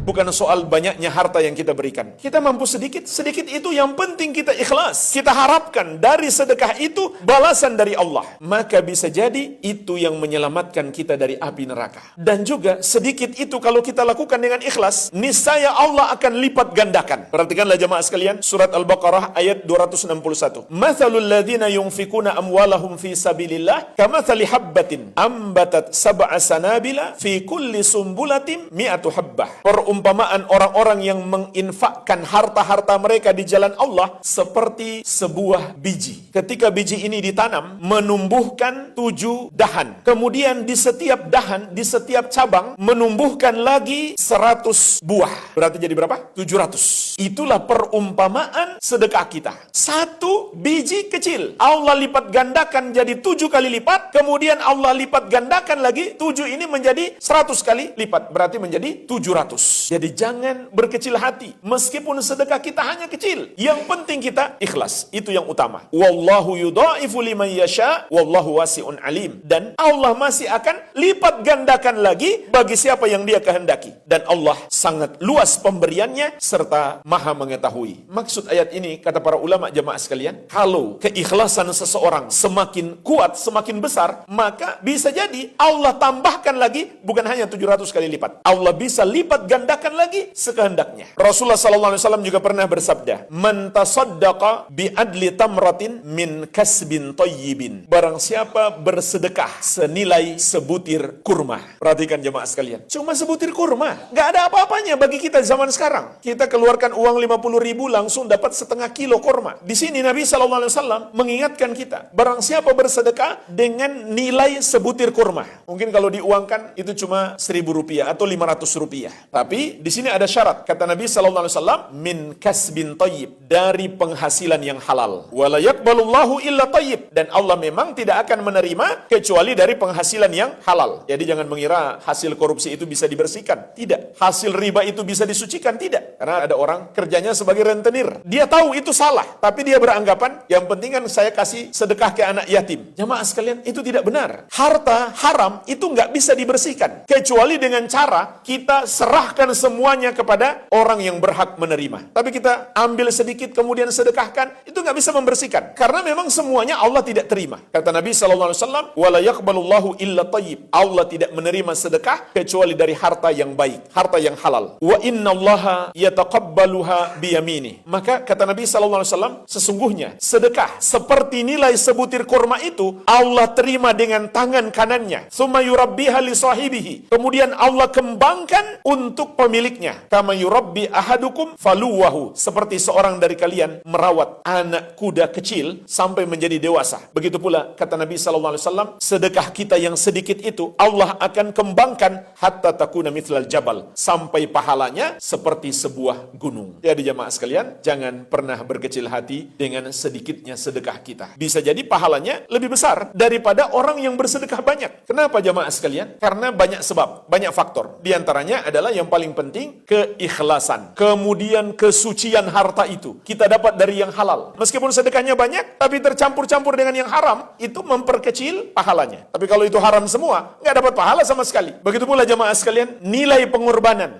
Bukan soal banyaknya harta yang kita berikan. Kita mampu sedikit, sedikit itu yang penting kita ikhlas. Kita harapkan dari sedekah itu balasan dari Allah. Maka bisa jadi itu yang menyelamatkan kita dari api neraka. Dan juga sedikit itu kalau kita lakukan dengan ikhlas, niscaya Allah akan lipat gandakan. Perhatikanlah jemaah sekalian, surat Al-Baqarah ayat 261. Mathalul ladzina yunfikuna amwalahum fi sabilillah kamathali habbatin ambatat sab'a sanabila fi kulli sumbulatin mi'atu habbah. Perumpamaan orang-orang yang menginfakkan harta-harta mereka di jalan Allah seperti sebuah biji. Ketika biji ini ditanam, menumbuhkan 7 dahan. Kemudian di setiap dahan, di setiap cabang, menumbuhkan lagi 100 buah. Berarti jadi berapa? 700. Itulah perumpamaan sedekah kita. 1 biji kecil, Allah lipat gandakan jadi 7 kali lipat, kemudian Allah lipat gandakan lagi, 7 ini menjadi 100 kali lipat, berarti menjadi 700. Jadi jangan berkecil hati, meskipun sedekah kita hanya kecil, yang penting kita ikhlas, itu yang utama. Wallahu yudha'ifu liman yasha, wallahu wasi'un alim. Dan Allah masih akan lipat gandakan lagi bagi siapa yang Dia kehendaki. Dan Allah sangat luas pemberiannya serta maha mengetahui. Maksud ayat ini, kata para ulama jemaah sekalian, kalau keikhlasan seseorang semakin kuat, semakin besar, maka bisa jadi Allah tambahkan lagi bukan hanya 700 kali lipat. Allah bisa lipat gandakan lagi sekehendaknya. Rasulullah SAW juga pernah bersabda, "Man tasaddaqa bi adli tamratin min kasbin thayyibin." Barang siapa bersedekah senilai sebutir kurma. Perhatikan jemaah sekalian. Cuma sebutir kurma. Nggak ada apa-apanya bagi kita zaman sekarang. Kita keluarkan uang 50.000 langsung dapat setengah kilo kurma. Di sini Nabi SAW mengingatkan kita, barang siapa bersedekah dengan nilai sebutir kurma. Mungkin kalau diuangkan itu cuma 1.000 rupiah atau 500 rupiah. Tapi di sini ada syarat. Kata Nabi SAW, min kasbin thayyib, dari penghasilan yang halal. Wala yaqbalullahu illa thayyib, dan Allah memang tidak akan menerima kecuali dari penghasilan yang halal. Jadi jangan mengira hasil korupsi itu bisa dibersihkan. Tidak. Hasil riba itu bisa disucikan. Tidak. Karena ada orang kerjanya sebagai rentenir. Dia tahu itu salah, tapi dia beranggapan yang penting kan saya kasih sedekah ke anak yatim. Jamaah sekalian, itu tidak benar. Harta haram itu nggak bisa dibersihkan kecuali dengan cara kita serahkan semuanya kepada orang yang berhak menerima. Tapi kita ambil sedikit kemudian sedekahkan, itu nggak bisa membersihkan karena memang semuanya Allah tidak terima. Kata Nabi SAW, wala yaqbalullahu illa thayyib, Allah tidak menerima sedekah kecuali dari harta yang baik, harta yang halal. Wa innallaha yataqabbaluha biyamini. Maka kata Nabi SAW, sesungguhnya sedekah seperti nilai sebutir kurma itu Allah terima dengan tangan kanannya. Tsumma yurabbiha li sahibihi. Kemudian Allah kembangkan untuk pemiliknya. Kama yurabbi ahadukum faluwahu. Seperti seorang dari kalian merawat anak kuda kecil sampai menjadi dewasa. Begitu pula kata Nabi SAW, sedekah kita yang sedikit itu Allah akan kembangkan hatta takuna mithlal jabal, sampai pahalanya seperti sebuah gunung. Jadi jemaah sekalian, jangan pernah berkecil hati dengan sedikitnya sedekah kita. Bisa jadi pahalanya lebih besar daripada orang yang bersedekah banyak. Kenapa jemaah sekalian? Karena banyak sebab, banyak faktor. Di antaranya adalah yang paling penting, keikhlasan. Kemudian kesucian harta itu kita dapat dari yang halal. Meskipun sedekahnya banyak, tapi tercampur-campur dengan yang haram, itu memperkecil pahalanya. Tapi kalau itu haram semua, nggak dapat pahala sama sekali. Begitu pula jemaah sekalian, nilai pengorbanan